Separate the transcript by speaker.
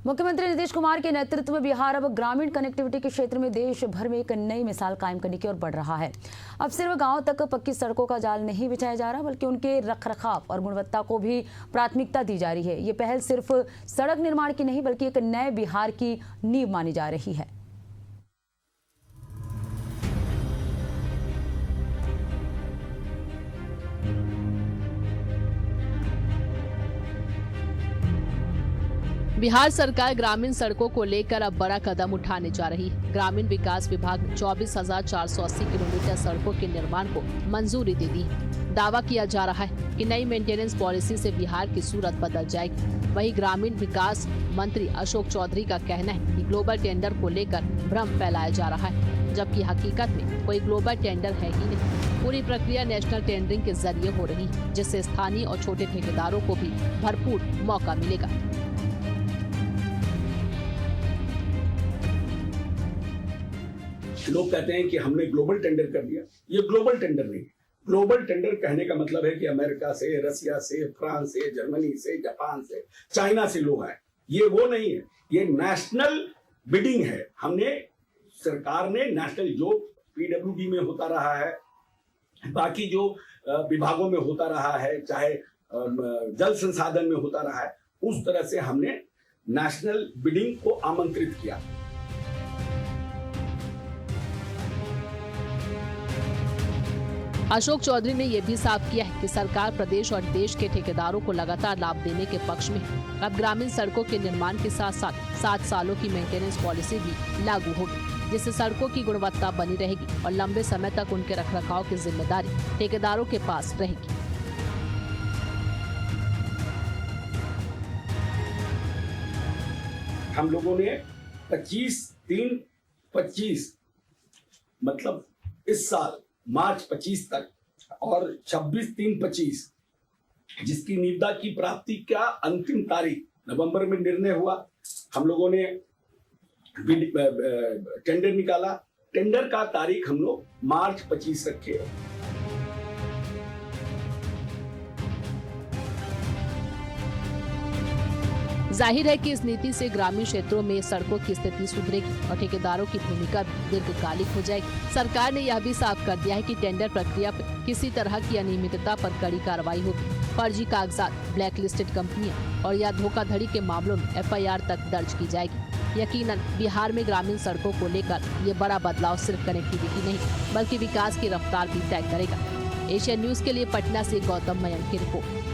Speaker 1: मुख्यमंत्री नीतीश कुमार के नेतृत्व में बिहार अब ग्रामीण कनेक्टिविटी के क्षेत्र में देश भर में एक नई मिसाल कायम करने की ओर बढ़ रहा है। अब सिर्फ गांव तक पक्की सड़कों का जाल नहीं बिछाया जा रहा, बल्कि उनके रखरखाव और गुणवत्ता को भी प्राथमिकता दी जा रही है। ये पहल सिर्फ सड़क निर्माण की नहीं, बल्कि एक नए बिहार की नींव मानी जा रही है।
Speaker 2: बिहार सरकार ग्रामीण सड़कों को लेकर अब बड़ा कदम उठाने जा रही है। ग्रामीण विकास विभाग ने 24,480 किलोमीटर सड़कों के निर्माण को मंजूरी दे दी है। दावा किया जा रहा है कि नई मेंटेनेंस पॉलिसी से बिहार की सूरत बदल जाएगी। वहीं ग्रामीण विकास मंत्री अशोक चौधरी का कहना है कि ग्लोबल टेंडर को लेकर भ्रम फैलाया जा रहा है, जबकि हकीकत में कोई ग्लोबल टेंडर है ही नहीं। पूरी प्रक्रिया नेशनल टेंडरिंग के जरिए हो रही है, जिससे स्थानीय और छोटे ठेकेदारों को भी भरपूर मौका मिलेगा।
Speaker 3: लोग कहते हैं कि हमने ग्लोबल टेंडर कर दिया। ये ग्लोबल टेंडर नहीं है। ग्लोबल टेंडर कहने का मतलब है कि अमेरिका से, रसिया से, फ्रांस से, जर्मनी से, जापान से, चाइना से लोग आए। ये वो नहीं है, ये नेशनल बिडिंग है। हमने सरकार ने नेशनल जो पीडब्ल्यूडी में होता रहा है, बाकी जो विभागों में होता रहा है, चाहे जल संसाधन में होता रहा है, उस तरह से हमने नेशनल बिडिंग को आमंत्रित किया।
Speaker 2: अशोक चौधरी ने यह भी साफ किया है कि सरकार प्रदेश और देश के ठेकेदारों को लगातार लाभ देने के पक्ष में है। अब ग्रामीण सड़कों के निर्माण के साथ साथ 7 सालों की मेंटेनेंस पॉलिसी भी लागू होगी, जिससे सड़कों की गुणवत्ता बनी रहेगी और लंबे समय तक उनके रखरखाव की जिम्मेदारी ठेकेदारों के पास रहेगी।
Speaker 3: हम लोगों ने 25/3/25 मतलब इस साल मार्च 25 तक और 26/3/25 जिसकी निविदा की प्राप्ति का अंतिम तारीख नवंबर में निर्णय हुआ। हम लोगों ने टेंडर निकाला। टेंडर का तारीख हम लोग मार्च 25 रखे।
Speaker 2: जाहिर है कि इस नीति से ग्रामीण क्षेत्रों में सड़कों की स्थिति सुधरेगी और ठेकेदारों की भूमिका भी दीर्घकालिक हो जाएगी। सरकार ने यह भी साफ कर दिया है कि टेंडर प्रक्रिया पर किसी तरह की अनियमितता पर कड़ी कार्रवाई होगी। फर्जी कागजात, ब्लैक लिस्टेड कंपनियां और या धोखाधड़ी के मामलों में FIR तक दर्ज की जाएगी। यकीनन बिहार में ग्रामीण सड़कों को लेकर ये बड़ा बदलाव सिर्फ कनेक्टिविटी नहीं, बल्कि विकास की रफ्तार भी तय करेगा। एशियन न्यूज के लिए पटना से गौतम मयंक की रिपोर्ट।